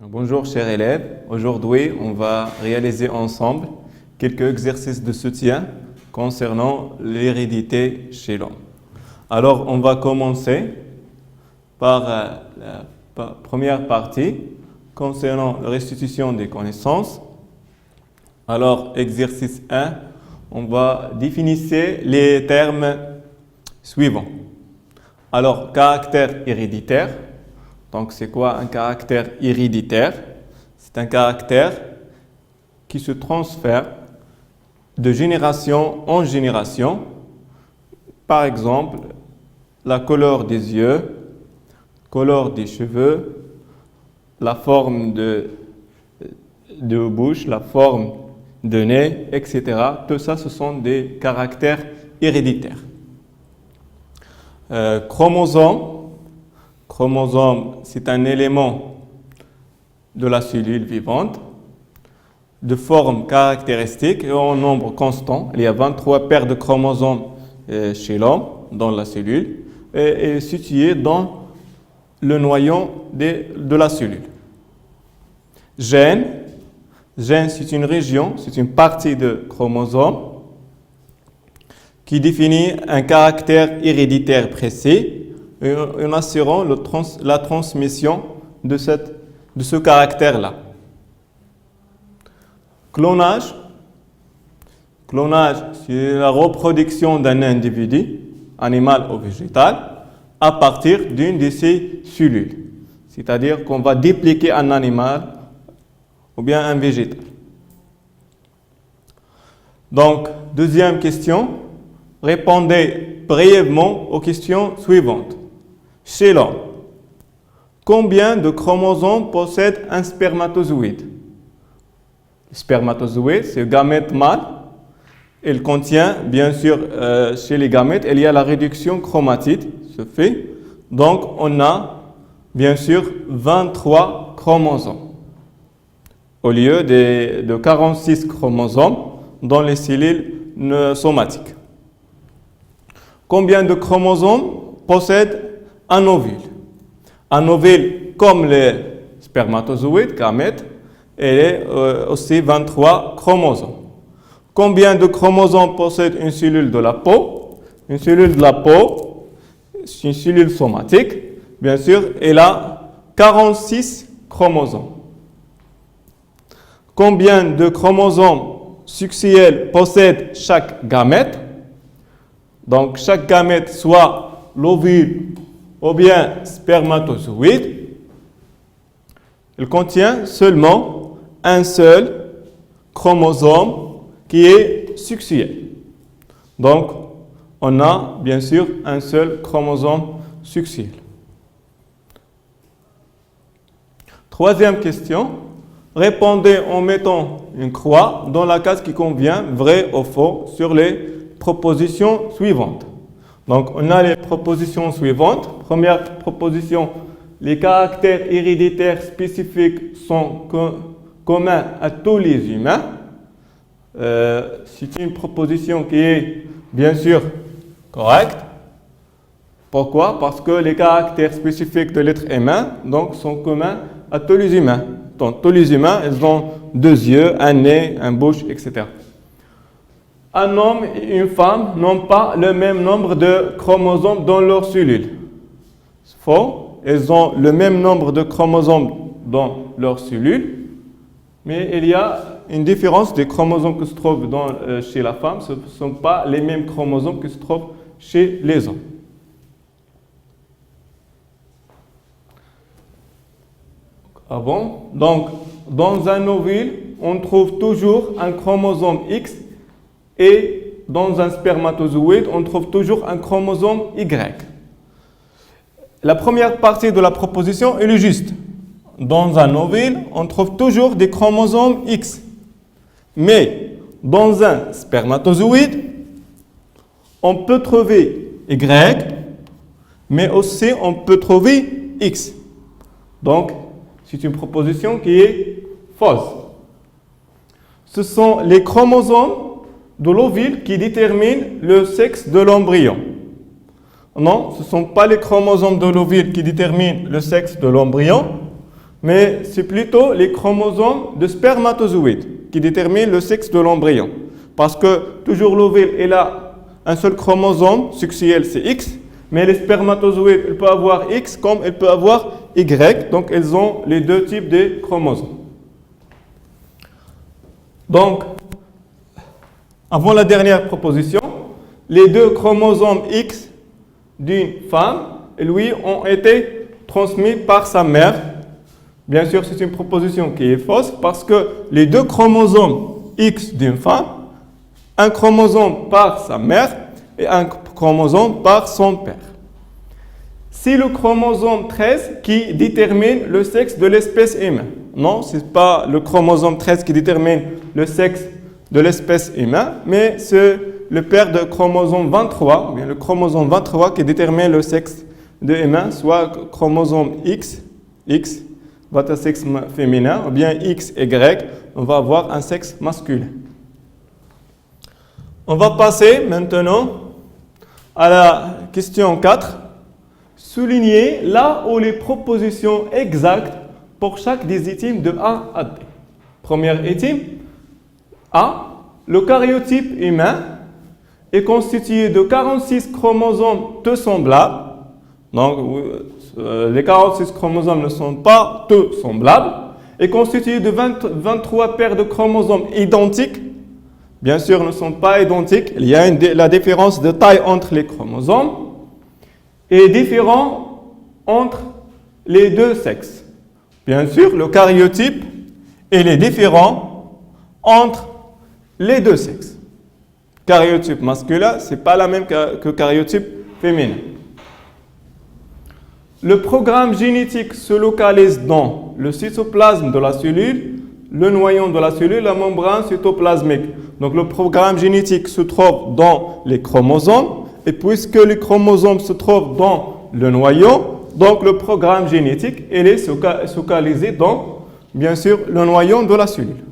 Bonjour chers élèves, aujourd'hui on va réaliser ensemble quelques exercices de soutien concernant l'hérédité chez l'homme. Alors on va commencer par la première partie concernant la restitution des connaissances. Alors exercice 1, on va définir les termes suivants. Alors caractère héréditaire. Donc, c'est quoi un caractère héréditaire? C'est un caractère qui se transfère de génération en génération. Par exemple, la couleur des yeux, couleur des cheveux, la forme de bouche, la forme de nez, etc. Tout ça, ce sont des caractères héréditaires. Chromosome, c'est un élément de la cellule vivante de forme caractéristique et en nombre constant. Il y a 23 paires de chromosomes chez l'homme, dans la cellule, et situé dans le noyau de la cellule. Gène, c'est une région, c'est une partie de chromosome qui définit un caractère héréditaire précis en assurant la transmission de ce caractère-là. Clonage, c'est la reproduction d'un individu, animal ou végétal, à partir d'une de ses cellules. C'est-à-dire qu'on va dupliquer un animal ou bien un végétal. Donc, deuxième question, répondez brièvement aux questions suivantes. Chez l'homme, combien de chromosomes possède un spermatozoïde? Le spermatozoïde, c'est le gamète mâle. Il contient, bien sûr, chez les gamètes, il y a la réduction chromatide, se fait. Donc, on a, bien sûr, 23 chromosomes au lieu de 46 chromosomes dans les cellules somatiques. Combien de chromosomes possède un ovule? Un ovule, comme les spermatozoïdes, gamètes, il est aussi 23 chromosomes. Combien de chromosomes possède une cellule de la peau? Une cellule de la peau, c'est une cellule somatique. Bien sûr, elle a 46 chromosomes. Combien de chromosomes sexuels possède chaque gamète? Donc, chaque gamète, soit l'ovule ou bien spermatozoïde, il contient seulement un seul chromosome qui est sexuel. Donc, on a bien sûr un seul chromosome sexuel. Troisième question, répondez en mettant une croix dans la case qui convient, vrai ou faux, sur les propositions suivantes. Donc, on a les propositions suivantes. Première proposition, les caractères héréditaires spécifiques sont communs à tous les humains. C'est une proposition qui est bien sûr correcte. Pourquoi? Parce que les caractères spécifiques de l'être humain donc, sont communs à tous les humains. Donc, tous les humains, ils ont deux yeux, un nez, une bouche, etc. Un homme et une femme n'ont pas le même nombre de chromosomes dans leurs cellules. Faux. Ils ont le même nombre de chromosomes dans leurs cellules, mais il y a une différence des chromosomes qui se trouvent chez la femme. Ce ne sont pas les mêmes chromosomes qui se trouvent chez les hommes. Ah bon? Donc, dans un ovule, on trouve toujours un chromosome X. Et dans un spermatozoïde, on trouve toujours un chromosome Y. La première partie de la proposition est juste. Dans un ovule, on trouve toujours des chromosomes X. Mais dans un spermatozoïde, on peut trouver Y, mais aussi on peut trouver X. Donc, c'est une proposition qui est fausse. Ce sont les chromosomes de l'ovule qui détermine le sexe de l'embryon. Non, ce ne sont pas les chromosomes de l'ovule qui déterminent le sexe de l'embryon, mais c'est plutôt les chromosomes de spermatozoïdes qui déterminent le sexe de l'embryon. Parce que toujours l'ovule, il a un seul chromosome sexuel, c'est X, mais les spermatozoïdes, ils peuvent avoir X comme ils peuvent avoir Y, donc ils ont les deux types de chromosomes. Donc, avant la dernière proposition, les deux chromosomes X d'une femme, lui, ont été transmis par sa mère. Bien sûr, c'est une proposition qui est fausse parce que les deux chromosomes X d'une femme, un chromosome par sa mère et un chromosome par son père. C'est le chromosome 13 qui détermine le sexe de l'espèce humaine. Non, ce n'est pas le chromosome 13 qui détermine le sexe de l'espèce humaine, mais c'est le père de chromosome 23, ou bien le chromosome 23 qui détermine le sexe de l'humain, soit chromosome X, va être un sexe féminin, ou bien X, Y, on va avoir un sexe masculin. On va passer maintenant à la question 4. Souligner là où les propositions exactes pour chaque des items de A à D. Première item, A. Le karyotype humain est constitué de 46 chromosomes tous semblables. Donc, les 46 chromosomes ne sont pas tous semblables. Est constitué de 23 paires de chromosomes identiques. Bien sûr, ne sont pas identiques. Il y a la différence de taille entre les chromosomes et différent entre les deux sexes. Bien sûr, le karyotype il est différent entre les deux sexes. Karyotype masculin, ce n'est pas la même que karyotype féminin. Le programme génétique se localise dans le cytoplasme de la cellule, le noyau de la cellule, la membrane cytoplasmique. Donc le programme génétique se trouve dans les chromosomes, et puisque les chromosomes se trouvent dans le noyau, donc le programme génétique il est localisé dans, bien sûr, le noyau de la cellule.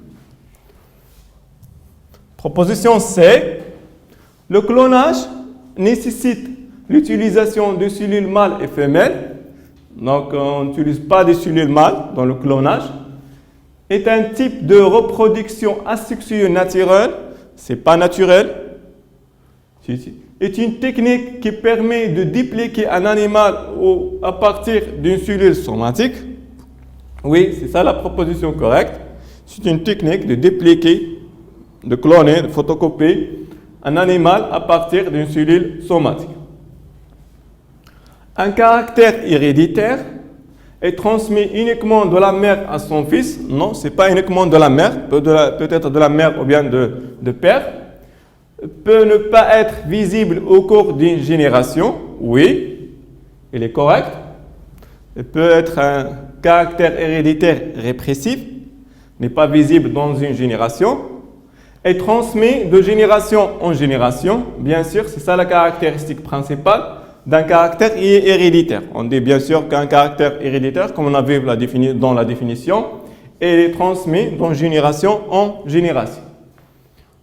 Proposition C. Le clonage nécessite l'utilisation de cellules mâles et femelles. Donc, on n'utilise pas des cellules mâles dans le clonage. Est un type de reproduction asexuée naturelle. Ce n'est pas naturel. Est une technique qui permet de dupliquer un animal à partir d'une cellule somatique. Oui, c'est ça la proposition correcte. C'est une technique de dupliquer, de cloner, de photocopier un animal à partir d'une cellule somatique. Un caractère héréditaire est transmis uniquement de la mère à son fils. Non, ce n'est pas uniquement de la mère, peut-être de la mère ou bien de père. Peut ne pas être visible au cours d'une génération. Oui, il est correct. Il peut être un caractère héréditaire répressif, n'est pas visible dans une génération, est transmis de génération en génération. Bien sûr, c'est ça la caractéristique principale d'un caractère héréditaire. On dit bien sûr qu'un caractère héréditaire, comme on a vu dans la définition, est transmis de génération en génération.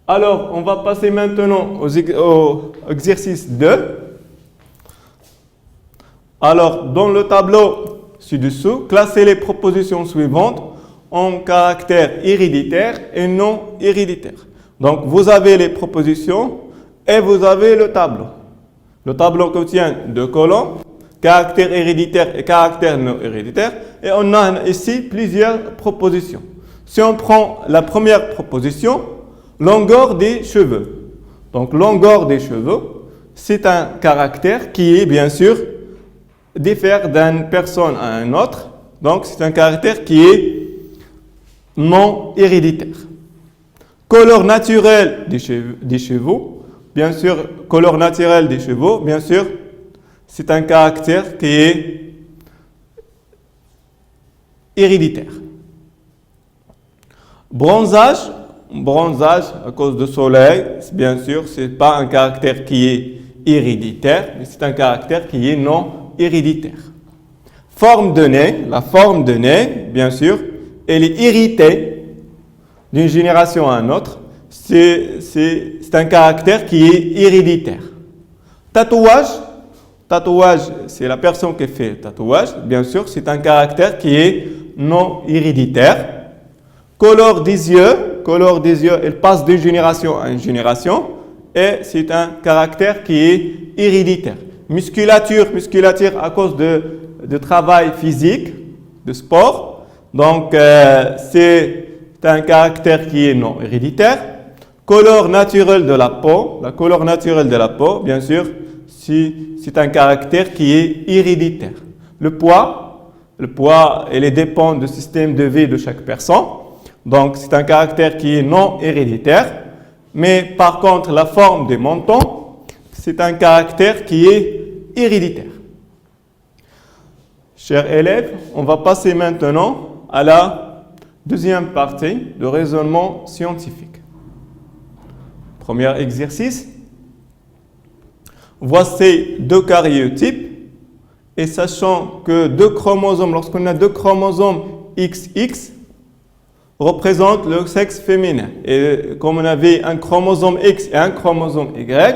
Alors, on va passer maintenant au exercice 2. Alors, dans le tableau ci-dessous, classez les propositions suivantes en caractère héréditaire et non héréditaire. Donc, vous avez les propositions et vous avez le tableau. Le tableau contient deux colonnes, caractère héréditaire et caractère non héréditaire. Et on a ici plusieurs propositions. Si on prend la première proposition, longueur des cheveux. Donc, longueur des cheveux, c'est un caractère qui est bien sûr diffère d'une personne à une autre. Donc, c'est un caractère qui est non héréditaire. Couleur naturelle des cheveux, bien sûr, couleur naturelle des cheveux, bien sûr, c'est un caractère qui est héréditaire. Bronzage à cause du soleil, bien sûr, ce n'est pas un caractère qui est héréditaire, mais c'est un caractère qui est non héréditaire. Forme de nez, la forme de nez, bien sûr, elle est héritée d'une génération à une autre. C'est un caractère qui est héréditaire. Tatouage, c'est la personne qui fait le tatouage, bien sûr, c'est un caractère qui est non héréditaire. Couleur des yeux, elle passe d'une génération à une génération et c'est un caractère qui est héréditaire. Musculature à cause de travail physique, de sport. Donc, c'est un caractère qui est non héréditaire. Couleur naturelle de la peau, la couleur naturelle de la peau, bien sûr, c'est un caractère qui est héréditaire. Le poids, il dépend du système de vie de chaque personne. Donc, c'est un caractère qui est non héréditaire. Mais par contre, la forme des menton, c'est un caractère qui est héréditaire. Chers élèves, on va passer maintenant à la deuxième partie de raisonnement scientifique. Premier exercice. Voici deux karyotypes. Et sachant que deux chromosomes, lorsqu'on a deux chromosomes XX, représentent le sexe féminin. Et comme on avait un chromosome X et un chromosome Y,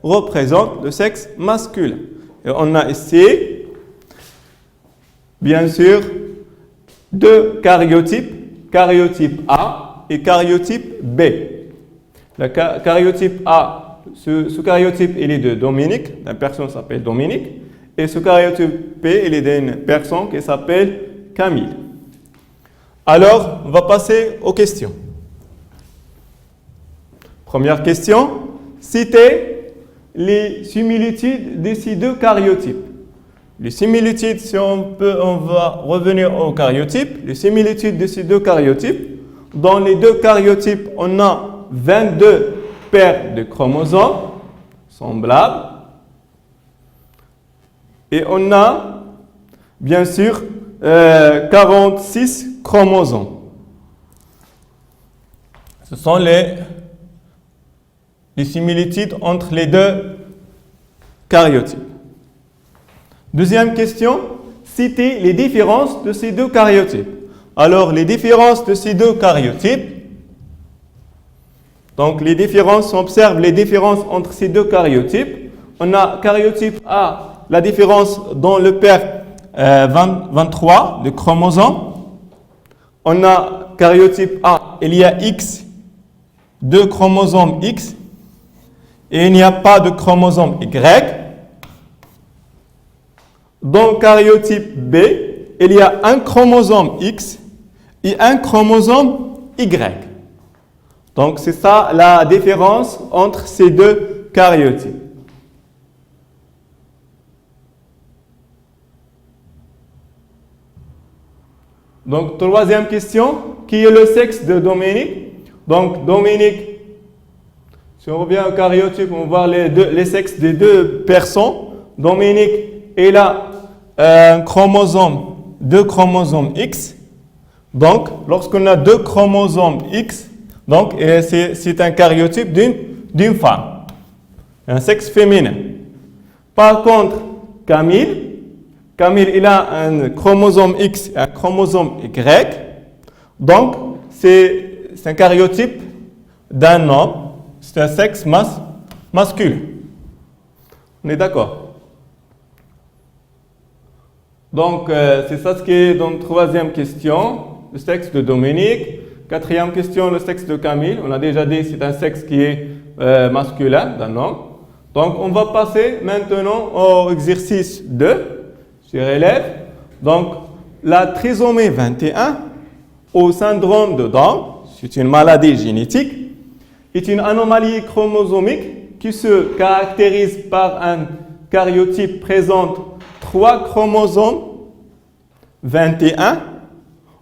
représentent le sexe masculin. Et on a ici, bien sûr, deux karyotypes, karyotype A et karyotype B. Le karyotype A, ce karyotype, il est de Dominique, une personne qui s'appelle Dominique, et ce karyotype B, il est d'une personne qui s'appelle Camille. Alors, on va passer aux questions. Première question, citez les similitudes de ces deux karyotypes. Les similitudes, si on va revenir aux karyotypes. Les similitudes de ces deux karyotypes. Dans les deux karyotypes, on a 22 paires de chromosomes semblables. Et on a, bien sûr, 46 chromosomes. Ce sont les similitudes entre les deux karyotypes. Deuxième question, citez les différences de ces deux karyotypes. Alors, les différences de ces deux karyotypes, donc les différences, on observe les différences entre ces deux karyotypes. On a karyotype A, la différence dans le paire 23 de chromosomes. On a karyotype A, il y a X, deux chromosomes X, et il n'y a pas de chromosome Y. Dans karyotype B, il y a un chromosome X et un chromosome Y. Donc, c'est ça la différence entre ces deux karyotypes. Donc, troisième question, qui est le sexe de Dominique? Donc, Dominique, si on revient au karyotype, on va voir les sexes des deux personnes. Dominique, il a deux chromosomes X. Donc, lorsqu'on a deux chromosomes X, donc c'est un karyotype d'une femme, un sexe féminin. Par contre, Camille, il a un chromosome X et un chromosome Y. Donc, c'est un karyotype d'un homme, c'est un sexe masculin. On est d'accord? Donc, c'est ça ce qui est dans la troisième question, le sexe de Dominique. Quatrième question, le sexe de Camille. On a déjà dit que c'est un sexe qui est masculin, d'un homme. Donc, on va passer maintenant au exercice 2, chers élèves. Donc, la trisomie 21 au syndrome de Down, c'est une maladie génétique, est une anomalie chromosomique qui se caractérise par un karyotype présente 3 chromosomes 21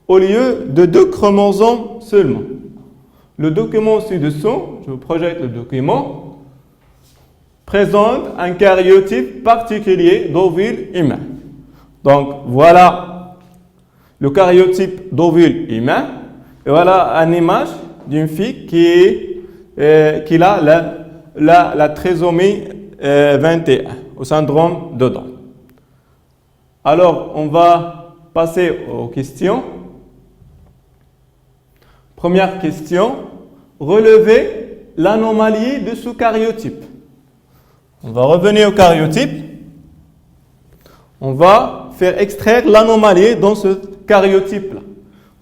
au lieu de 2 chromosomes seulement. Le document ci-dessous, je vous projette le document, présente un karyotype particulier d'ovule humain. Donc voilà le karyotype d'ovule humain et voilà une image d'une fille qui a la trisomie 21 au syndrome de Down. Alors, on va passer aux questions. Première question, relevez l'anomalie de ce karyotype. On va revenir au karyotype. On va faire extraire l'anomalie dans ce karyotype-là.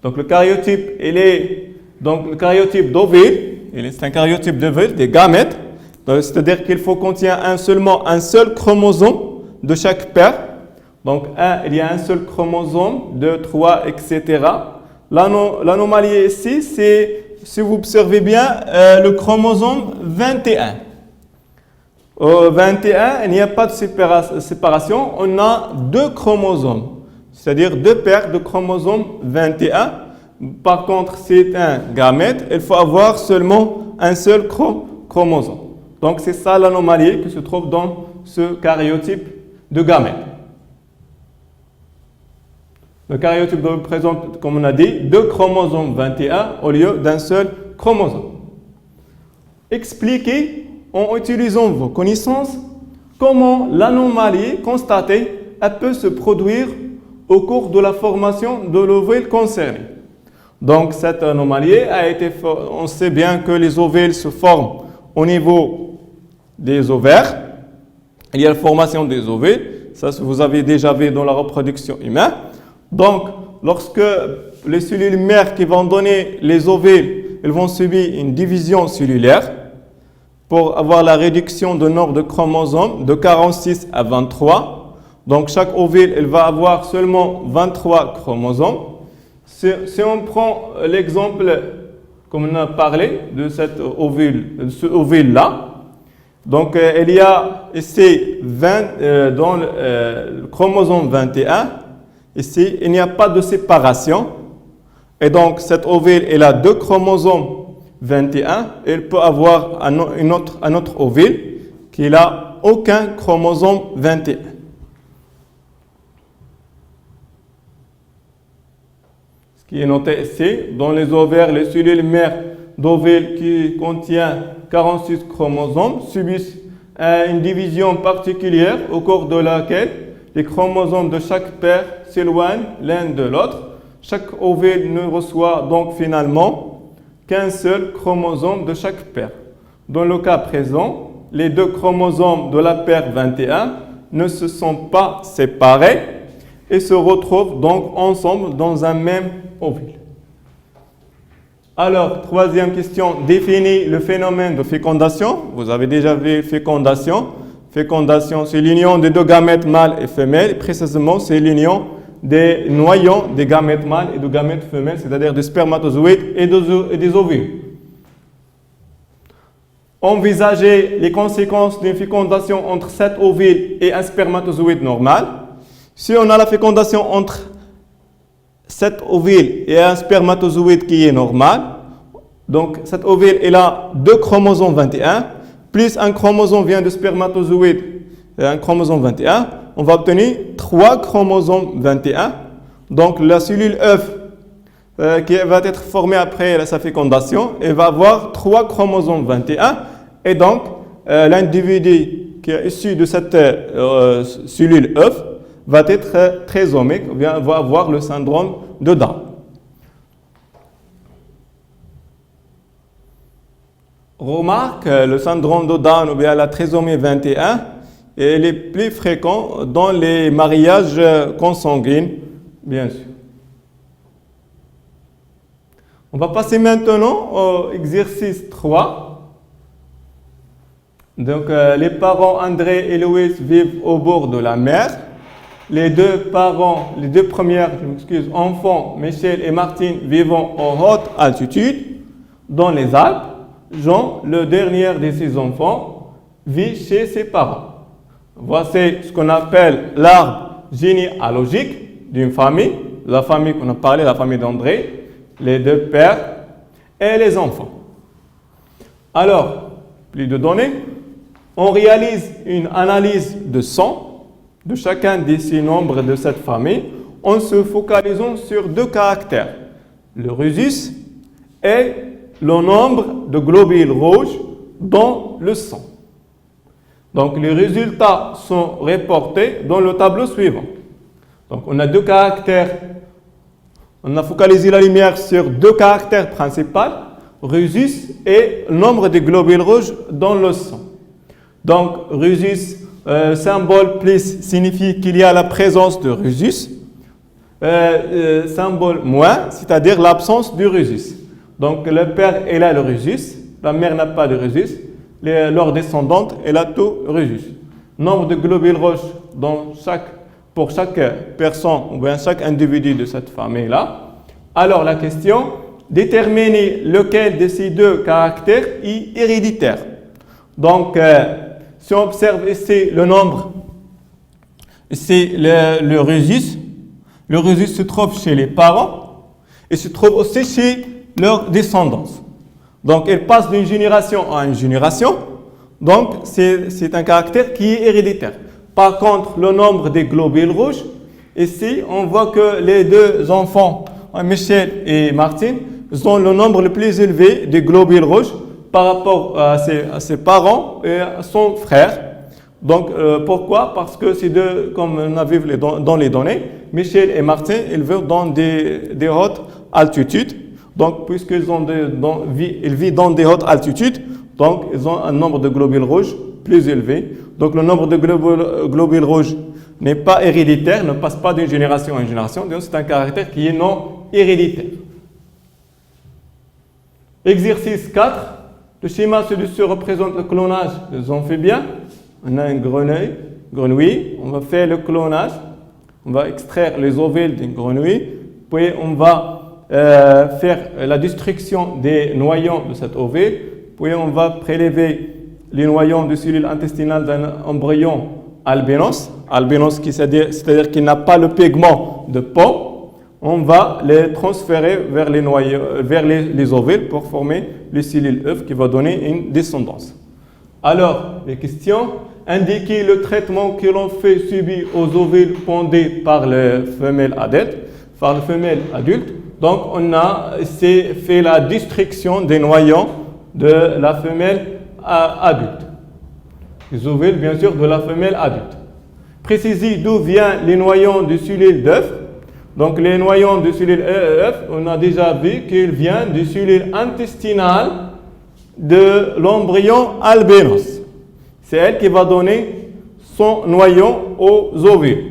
Donc le karyotype, le karyotype d'ovule, c'est un karyotype d'ovule, des gamètes. C'est-à-dire qu'il faut contient seulement un seul chromosome de chaque paire. Donc il y a un seul chromosome, 2, 3, etc. L'anomalie ici, c'est, si vous observez bien, le chromosome 21. Au 21, il n'y a pas de séparation, on a deux chromosomes, c'est-à-dire deux paires de chromosomes 21. Par contre, c'est un gamète, il faut avoir seulement un seul chromosome. Donc, c'est ça l'anomalie qui se trouve dans ce karyotype de gamète. Le karyotype présente, comme on a dit, deux chromosomes 21 au lieu d'un seul chromosome. Expliquez en utilisant vos connaissances comment l'anomalie constatée peut se produire au cours de la formation de l'ovule concerné. Donc, cette anomalie on sait bien que les ovules se forment au niveau des ovaires. Il y a la formation des ovules, ça vous avez déjà vu dans la reproduction humaine. Donc, lorsque les cellules mères qui vont donner les ovules, elles vont subir une division cellulaire pour avoir la réduction du nombre de chromosomes de 46 à 23. Donc, chaque ovule, elle va avoir seulement 23 chromosomes. Si on prend l'exemple, comme on a parlé, de ce ovule-là, donc il y a ici dans le chromosome 21, ici, il n'y a pas de séparation. Et donc, cet ovule, il a deux chromosomes 21. Il peut avoir un autre ovule qui n'a aucun chromosome 21. Ce qui est noté ici, dans les ovaires, les cellules mères d'ovules qui contiennent 46 chromosomes subissent une division particulière au cours de laquelle les chromosomes de chaque paire s'éloignent l'un de l'autre. Chaque ovule ne reçoit donc finalement qu'un seul chromosome de chaque paire. Dans le cas présent, les deux chromosomes de la paire 21 ne se sont pas séparés et se retrouvent donc ensemble dans un même ovule. Alors, troisième question, définit le phénomène de fécondation. Vous avez déjà vu fécondation. Fécondation, c'est l'union des deux gamètes mâles et femelles. Et précisément, c'est l'union des noyaux des gamètes mâles et des gamètes femelles, c'est-à-dire des spermatozoïdes et des ovules. Envisagez les conséquences d'une fécondation entre cet ovule et un spermatozoïde normal. Si on a la fécondation entre cet ovule et un spermatozoïde qui est normal, donc cet ovule il a deux chromosomes 21, plus un chromosome vient de spermatozoïde et un chromosome 21, on va obtenir 3 chromosomes 21. Donc la cellule œuf qui va être formée après sa fécondation, elle va avoir 3 chromosomes 21 et donc l'individu qui est issu de cette cellule œuf va être trisomique, ou bien va avoir le syndrome de Down. Remarque, le syndrome de Down ou bien la trisomie 21, il est plus fréquent dans les mariages consanguins, bien sûr. On va passer maintenant au exercice 3. Donc, les parents André et Louis vivent au bord de la mer. Les deux premiers enfants, Michel et Martine, vivent en haute altitude dans les Alpes. Jean, le dernier de ses enfants, vit chez ses parents. Voici ce qu'on appelle l'arbre généalogique d'une famille, la famille qu'on a parlé, la famille d'André, les deux pères et les enfants. Alors, plus de données, on réalise une analyse de sang de chacun de ces nombres de cette famille en se focalisant sur deux caractères, le rhésus et le nombre de globules rouges dans le sang. Donc, les résultats sont reportés dans le tableau suivant. Donc, on a deux caractères. On a focalisé la lumière sur deux caractères principaux, rhésus et nombre de globules rouges dans le sang. Donc, rhésus, Symbole plus signifie qu'il y a la présence de rhésus. Symbole moins, c'est-à-dire l'absence du rhésus. Donc le père, il a le rhésus, la mère n'a pas de rhésus, leur descendante, elle a tout rhésus. Nombre de globules rouges pour chaque personne ou bien chaque individu de cette famille-là. Alors la question, déterminer lequel de ces deux caractères est héréditaire. Donc, si on observe ici le nombre, ici le rhésus se trouve chez les parents et se trouve aussi chez leur descendance. Donc, il passe d'une génération à une génération. Donc, c'est un caractère qui est héréditaire. Par contre, le nombre des globules rouges, ici, on voit que les deux enfants, Michel et Martine, ils ont le nombre le plus élevé des globules rouges par rapport à ses parents et à son frère. Donc, pourquoi? Parce que ces deux, comme on a vu dans les données, Michel et Martin, ils vivent dans des hautes altitudes. Donc, puisqu'ils vivent dans des hautes altitudes, donc ils ont un nombre de globules rouges plus élevé. Donc, le nombre de globules rouges n'est pas héréditaire, ne passe pas d'une génération à une génération. Donc, c'est un caractère qui est non héréditaire. Exercice 4. Le schéma ci-dessus représente le clonage des amphibiens. On a une grenouille. On va faire le clonage. On va extraire les ovules d'une grenouille. Puis on va faire la destruction des noyaux de cet ovule. Puis on va prélever les noyaux de cellules intestinales d'un embryon albinos. Albinos, c'est-à-dire qu'il n'a pas le pigment de peau. On va les transférer vers les ovules pour former les cellules œufs qui va donner une descendance. Alors, les questions. Indiquer le traitement que l'on fait subir aux ovules pondés par les femelles adultes. Donc, on a fait la destruction des noyaux de la femelle adulte. Les ovules, bien sûr, de la femelle adulte. Préciser d'où viennent les noyaux de cellules d'œufs. Donc, les noyaux de cellules œufs, on a déjà vu qu'ils viennent des cellules intestinales de l'embryon albinos. C'est elle qui va donner son noyau aux ovules.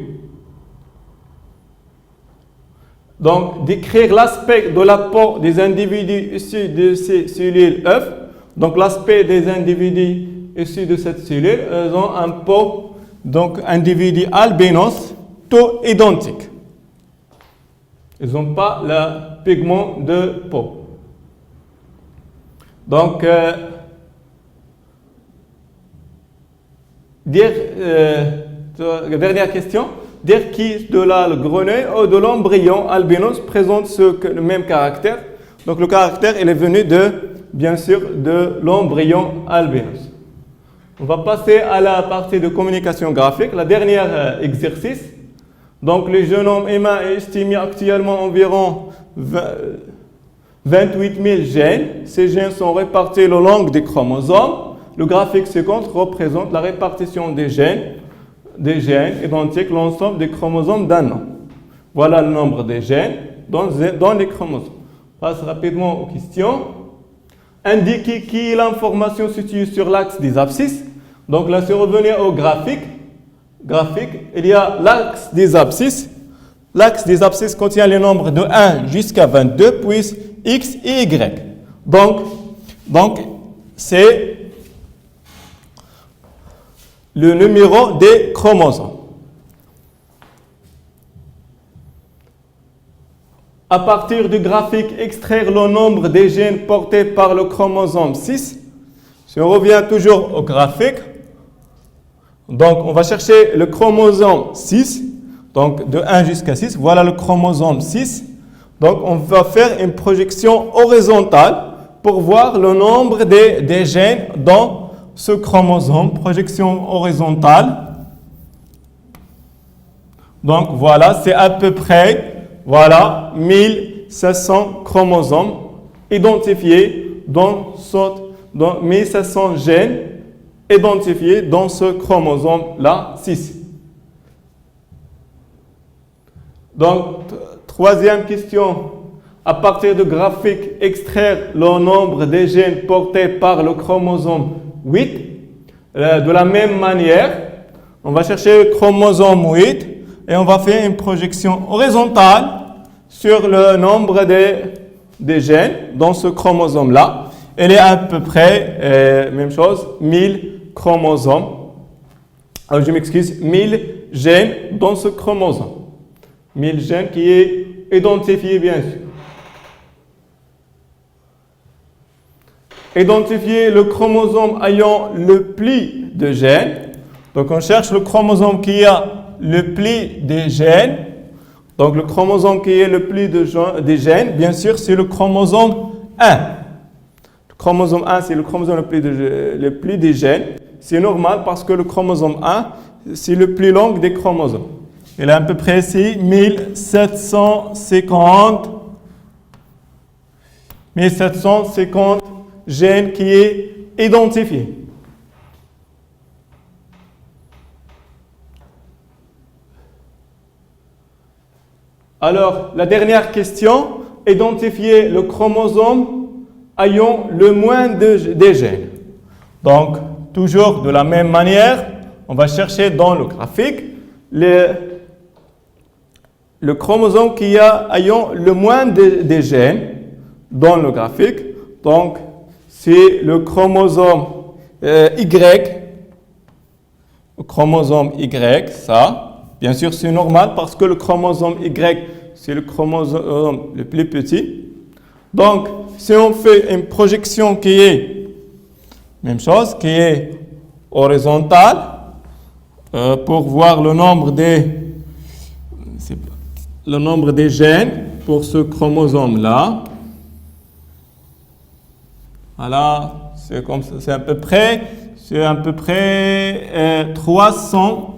Donc, décrire l'aspect de la peau des individus issus de ces cellules œufs. Donc, l'aspect des individus issus de cette cellule, ils ont un peau, donc individu albinos, tout identique. Ils n'ont pas le pigment de peau. Donc, dernière question. Dire qui de la grenouille ou de l'embryon albinos présente le même caractère. Donc, le caractère, il est venu bien sûr, de l'embryon albinos. On va passer à la partie de communication graphique. La dernière exercice. Donc, le génome humain est estimé actuellement environ 28 000 gènes. Ces gènes sont répartis le long des chromosomes. Le graphique ci-contre représente la répartition des gènes identiques, l'ensemble des chromosomes d'un an. Voilà le nombre des gènes dans les chromosomes. On passe rapidement aux questions. Indiquer qui est l'information située sur l'axe des abscisses. Donc là, si on revenait au graphique, il y a l'axe des abscisses. L'axe des abscisses contient les nombres de 1 jusqu'à 22, puis X et Y. Donc c'est le numéro des chromosomes. À partir du graphique, extraire le nombre des gènes portés par le chromosome 6. Si on revient toujours au graphique, donc on va chercher le chromosome 6, donc de 1 jusqu'à 6, voilà le chromosome 6. Donc on va faire une projection horizontale pour voir le nombre des gènes dans ce chromosome, projection horizontale. Donc voilà, c'est à peu près 1700 chromosomes identifiés dans 1700 gènes identifiés dans ce chromosome-là, 6. Donc, troisième question. À partir du graphique, extraire le nombre des gènes portés par le chromosome 8. De la même manière, On va chercher le chromosome 8 et on va faire une projection horizontale sur le nombre des gènes dans ce chromosome-là. Elle est à peu près, même chose, 1000 chromosomes. Alors, je m'excuse, 1000 gènes dans ce chromosome. 1000 gènes qui est identifié, bien sûr. Identifier le chromosome ayant le plus de gènes. Donc, on cherche le chromosome qui a le plus de gènes. Donc, le chromosome qui a le plus de gènes, bien sûr, c'est le chromosome 1. Le chromosome 1, c'est le chromosome le plus de gènes. C'est normal parce que le chromosome 1, c'est le plus long des chromosomes. Il est à peu près ici 1750 gènes qui est identifié. Alors, la dernière question, identifier le chromosome ayant le moins de gènes. Donc, toujours de la même manière, on va chercher dans le graphique le chromosome qui ayant le moins de gènes dans le graphique. Donc, c'est le chromosome Y. Le chromosome Y, ça. Bien sûr, c'est normal parce que le chromosome Y, c'est le chromosome le plus petit. Donc, si on fait une projection qui est, même chose, qui est horizontale, pour voir le nombre des gènes pour ce chromosome-là. Voilà, c'est comme ça, c'est à peu près 300.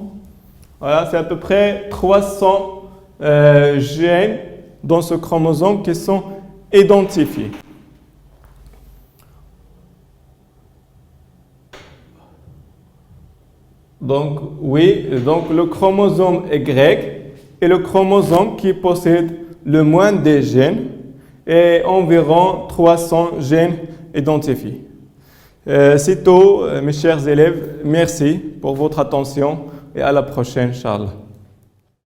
Voilà, c'est à peu près 300 gènes dans ce chromosome qui sont identifiés. Donc, oui, donc le chromosome Y est le chromosome qui possède le moins de gènes et environ 300 gènes identifiés. C'est tout, mes chers élèves. Merci pour votre attention et à la prochaine, Charles.